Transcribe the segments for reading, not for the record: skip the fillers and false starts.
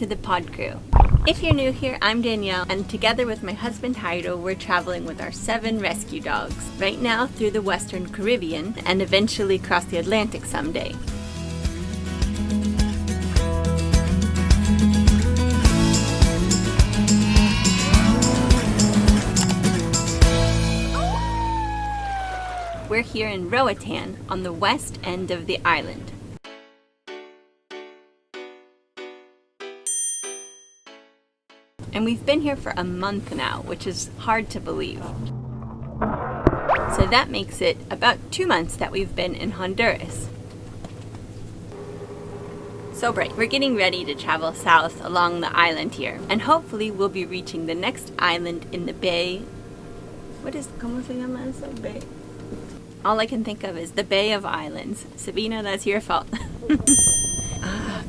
to the Pawed Crew. If you're new here, I'm Danielle, and together with my husband Jairo, we're traveling with our 7 rescue dogs, right now through the Western Caribbean, and eventually across the Atlantic someday. We're here in Roatan, on the west end of the island. And we've been here for a month now, which is hard to believe. So that makes it about 2 months that we've been in Honduras. So right, we're getting ready to travel south along the island here. And hopefully we'll be reaching the next island in the bay. ¿Cómo se llama eso? Bay. All I can think of is the Bay of Islands. Sabina, that's your fault.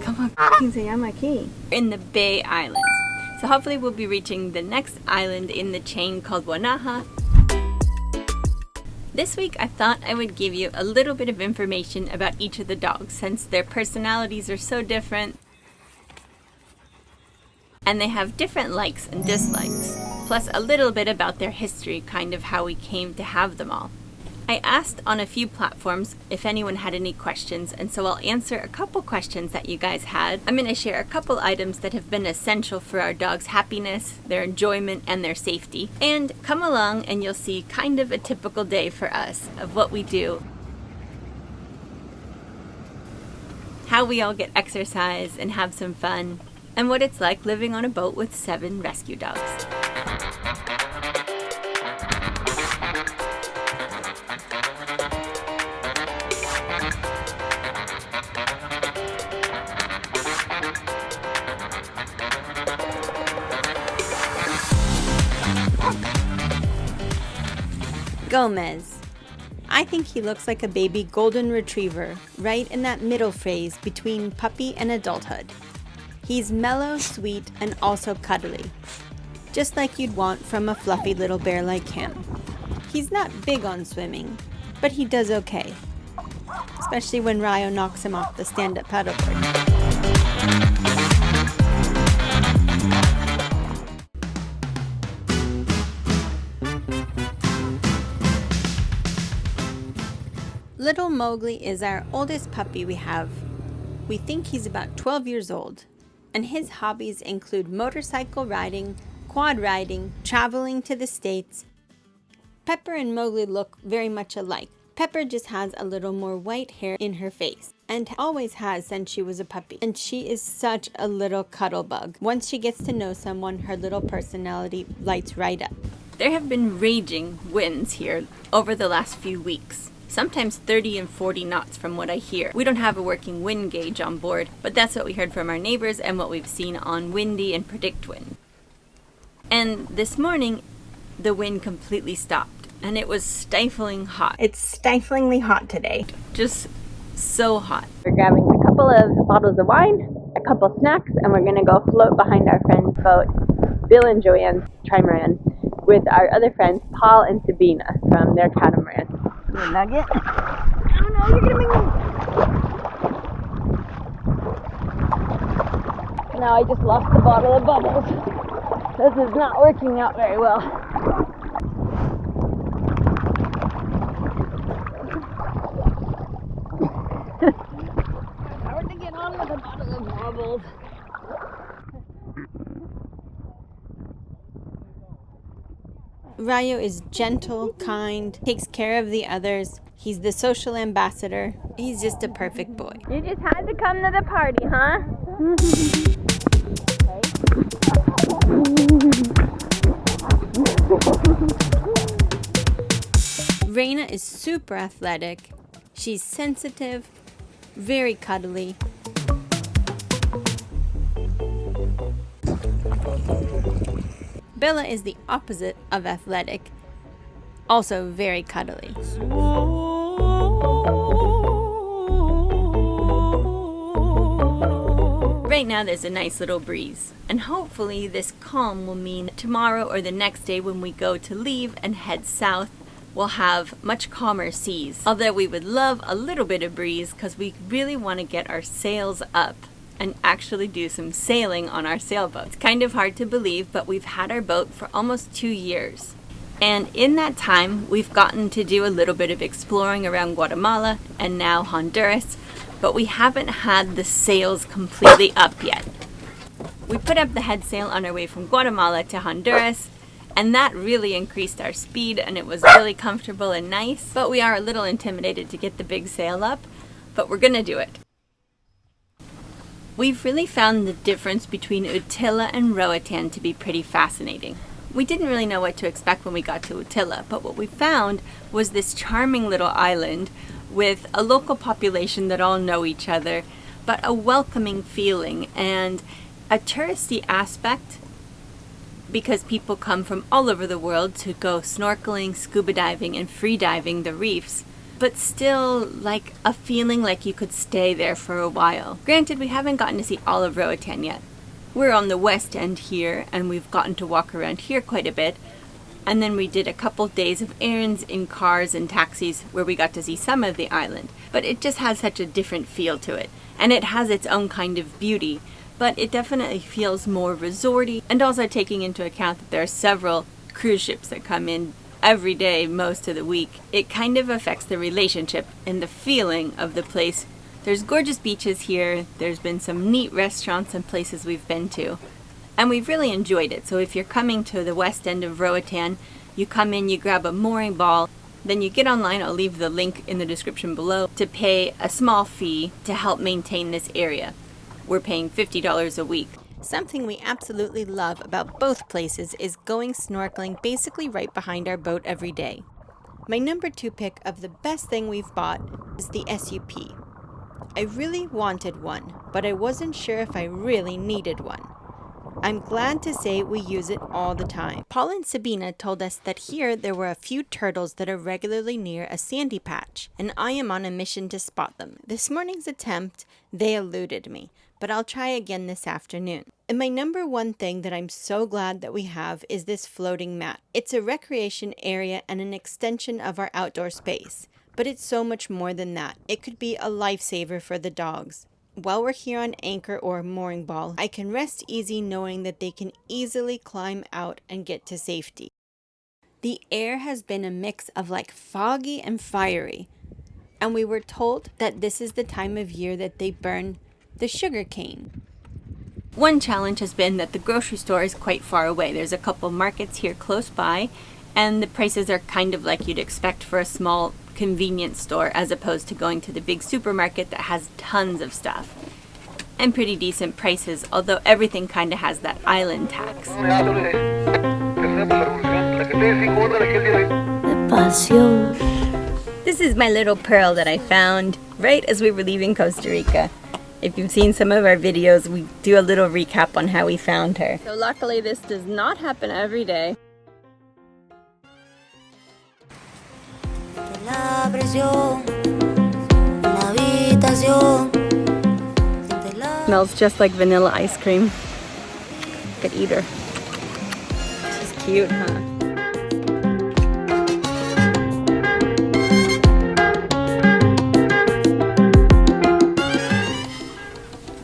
Come on, ¿cómo se llama aquí? In the Bay Islands. So hopefully we'll be reaching the next island in the chain called Wanaha. This week I thought I would give you a little bit of information about each of the dogs since their personalities are so different and they have different likes and dislikes, plus a little bit about their history, kind of how we came to have them all. I asked on a few platforms if anyone had any questions, and so I'll answer a couple questions that you guys had. I'm going to share a couple items that have been essential for our dogs' happiness, their enjoyment, and their safety. And come along and you'll see kind of a typical day for us of what we do. How we all get exercise and have some fun, and what it's like living on a boat with 7 rescue dogs. Gomez. I think he looks like a baby golden retriever, right in that middle phase between puppy and adulthood. He's mellow, sweet, and also cuddly, just like you'd want from a fluffy little bear like him. He's not big on swimming, but he does okay, especially when Ryo knocks him off the stand-up paddleboard. Little Mowgli is our oldest puppy we have. We think he's about 12 years old, and his hobbies include motorcycle riding, quad riding, traveling to the States. Pepper and Mowgli look very much alike. Pepper just has a little more white hair in her face, and always has since she was a puppy. And she is such a little cuddle bug. Once she gets to know someone, her little personality lights right up. There have been raging winds here over the last few weeks. Sometimes 30 and 40 knots from what I hear. We don't have a working wind gauge on board, but that's what we heard from our neighbors and what we've seen on Windy and Predict Wind. And this morning, the wind completely stopped, and it was stifling hot. It's stiflingly hot today. Just so hot. We're grabbing a couple of bottles of wine, a couple snacks, and we're gonna go float behind our friend's boat, Bill and Joanne's trimaran, with our other friends, Paul and Sabina, from their catamaran. A nugget? Oh no, you're gonna make me... Now I just lost the bottle of bubbles. This is not working out very well. Hard to get on with a bottle of bubbles. Ryo is gentle, kind, takes care of the others. He's the social ambassador. He's just a perfect boy. You just had to come to the party, huh? Raina is super athletic. She's sensitive, very cuddly. Bella is the opposite of athletic, also very cuddly. Right now there's a nice little breeze, and hopefully this calm will mean tomorrow or the next day when we go to leave and head south, we'll have much calmer seas. Although we would love a little bit of breeze because we really want to get our sails up and actually do some sailing on our sailboat. It's kind of hard to believe, but we've had our boat for almost 2 years. And in that time, we've gotten to do a little bit of exploring around Guatemala and now Honduras, but we haven't had the sails completely up yet. We put up the head sail on our way from Guatemala to Honduras, and that really increased our speed, and it was really comfortable and nice, but we are a little intimidated to get the big sail up, but we're gonna do it. We've really found the difference between Utila and Roatan to be pretty fascinating. We didn't really know what to expect when we got to Utila, but what we found was this charming little island with a local population that all know each other, but a welcoming feeling and a touristy aspect because people come from all over the world to go snorkeling, scuba diving, and free diving the reefs, but still like a feeling like you could stay there for a while. Granted, we haven't gotten to see all of Roatan yet. We're on the west end here, and we've gotten to walk around here quite a bit. And then we did a couple days of errands in cars and taxis where we got to see some of the island. But it just has such a different feel to it. And it has its own kind of beauty. But it definitely feels more resorty. And also taking into account that there are several cruise ships that come in every day, most of the week, it kind of affects the relationship and the feeling of the place. There's gorgeous beaches here, there's been some neat restaurants and places we've been to, and we've really enjoyed it. So if you're coming to the west end of Roatan, you come in, you grab a mooring ball, then you get online, I'll leave the link in the description below, to pay a small fee to help maintain this area. We're paying $50 a week. Something we absolutely love about both places is going snorkeling basically right behind our boat every day. My number 2 pick of the best thing we've bought is the SUP. I really wanted one, but I wasn't sure if I really needed one. I'm glad to say we use it all the time. Paul and Sabina told us that here there were a few turtles that are regularly near a sandy patch, and I am on a mission to spot them. This morning's attempt, they eluded me, but I'll try again this afternoon. And my number 1 thing that I'm so glad that we have is this floating mat. It's a recreation area and an extension of our outdoor space. But it's so much more than that. It could be a lifesaver for the dogs. While we're here on anchor or mooring ball, I can rest easy knowing that they can easily climb out and get to safety. The air has been a mix of like foggy and fiery, and we were told that this is the time of year that they burn the sugar cane. One challenge has been that the grocery store is quite far away. There's a couple markets here close by, and the prices are kind of like you'd expect for a small convenience store as opposed to going to the big supermarket that has tons of stuff. And pretty decent prices, although everything kind of has that island tax. This is my little pearl that I found right as we were leaving Costa Rica. If you've seen some of our videos, we do a little recap on how we found her. So luckily this does not happen every day. Smells just like vanilla ice cream. Could eat her. She's cute, huh?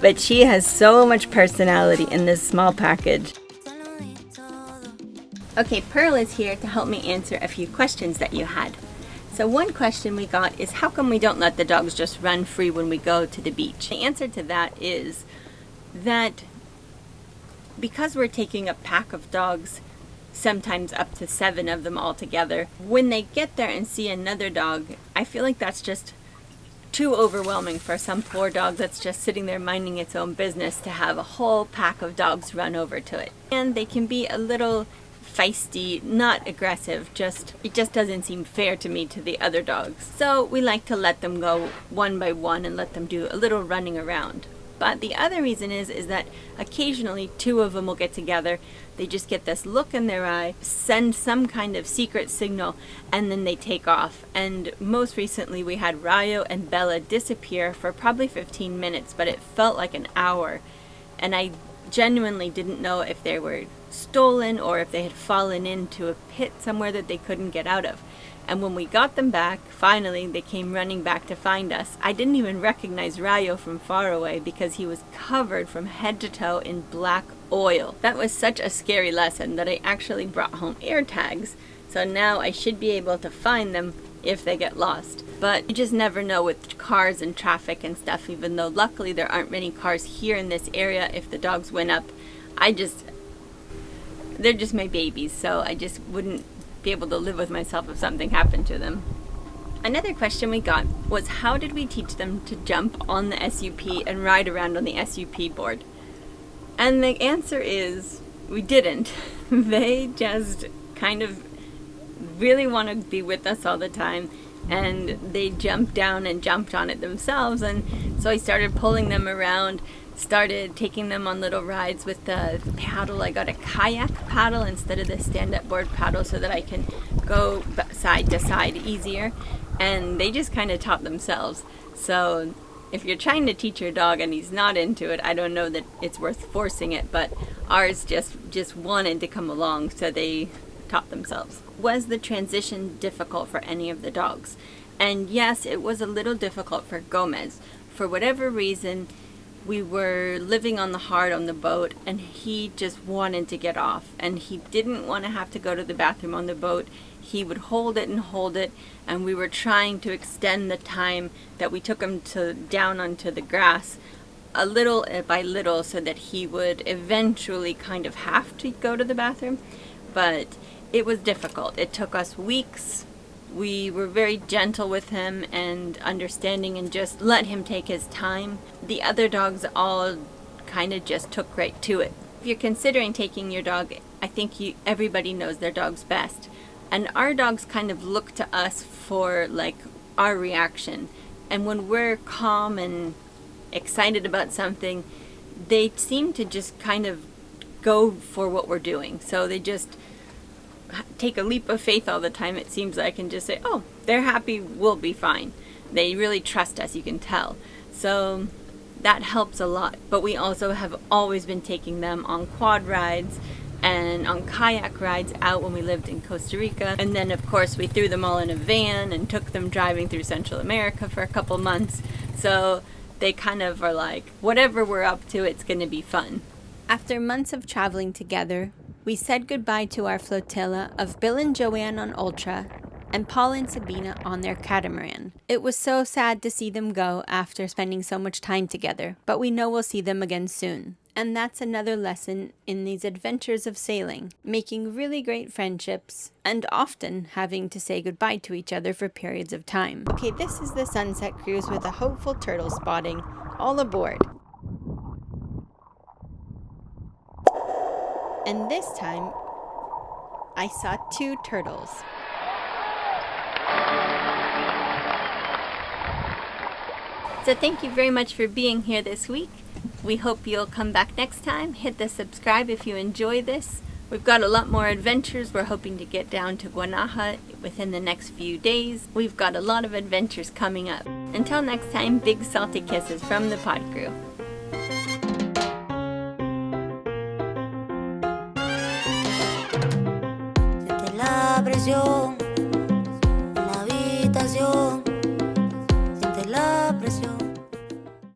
But she has so much personality in this small package. Okay, Pearl is here to help me answer a few questions that you had. So one question we got is, how come we don't let the dogs just run free when we go to the beach? The answer to that is that because we're taking a pack of dogs, sometimes up to 7 of them all together, when they get there and see another dog, I feel like that's just too overwhelming for some poor dog that's just sitting there minding its own business to have a whole pack of dogs run over to it. And they can be a little feisty, not aggressive, it just doesn't seem fair to me to the other dogs. So we like to let them go one by one and let them do a little running around. But the other reason is that occasionally 2 of them will get together, they just get this look in their eye, send some kind of secret signal, and then they take off. And most recently we had Rayo and Bella disappear for probably 15 minutes, but it felt like an hour. And I genuinely didn't know if they were stolen or if they had fallen into a pit somewhere that they couldn't get out of. And when we got them back, finally, they came running back to find us. I didn't even recognize Rayo from far away because he was covered from head to toe in black oil. That was such a scary lesson that I actually brought home air tags. So now I should be able to find them if they get lost. But you just never know with cars and traffic and stuff, even though luckily there aren't many cars here in this area. If the dogs went up, they're just my babies, so I just wouldn't be able to live with myself if something happened to them. Another question we got was, how did we teach them to jump on the SUP and ride around on the SUP board? And the answer is, we didn't. They just kind of really want to be with us all the time, and they jumped down and jumped on it themselves. And so I started pulling them around, started taking them on little rides with the paddle. I got a kayak paddle instead of the stand-up board paddle so that I can go side to side easier, and they just kind of taught themselves. So if you're trying to teach your dog and he's not into it, I don't know that it's worth forcing it, but ours just wanted to come along, so they taught themselves. Was the transition difficult for any of the dogs? And yes, it was a little difficult for Gomez. For whatever reason, we were living on the hard on the boat, and he just wanted to get off, and he didn't want to have to go to the bathroom on the boat. He would hold it, and we were trying to extend the time that we took him down onto the grass a little by little so that he would eventually kind of have to go to the bathroom. But it was difficult. It took us weeks. We were very gentle with him and understanding and just let him take his time. The other dogs all kind of just took right to it. If you're considering taking your dog, I think everybody knows their dog's best. And our dogs kind of look to us for like our reaction. And when we're calm and excited about something, they seem to just kind of go for what we're doing. So they just take a leap of faith all the time, it seems like, and just say, oh, they're happy, we'll be fine. They really trust us, you can tell. So that helps a lot. But we also have always been taking them on quad rides and on kayak rides out when we lived in Costa Rica. And then of course we threw them all in a van and took them driving through Central America for a couple months. So they kind of are like, whatever we're up to, it's going to be fun. After months of traveling together, we said goodbye to our flotilla of Bill and Joanne on Ultra and Paul and Sabina on their catamaran. It was so sad to see them go after spending so much time together, but we know we'll see them again soon. And that's another lesson in these adventures of sailing, making really great friendships and often having to say goodbye to each other for periods of time. Okay, this is the sunset cruise with a hopeful turtle spotting. All aboard. And this time, I saw 2 turtles. So thank you very much for being here this week. We hope you'll come back next time. Hit the subscribe if you enjoy this. We've got a lot more adventures. We're hoping to get down to Guanaja within the next few days. We've got a lot of adventures coming up. Until next time, big salty kisses from the Pawed Crew. Siente la presión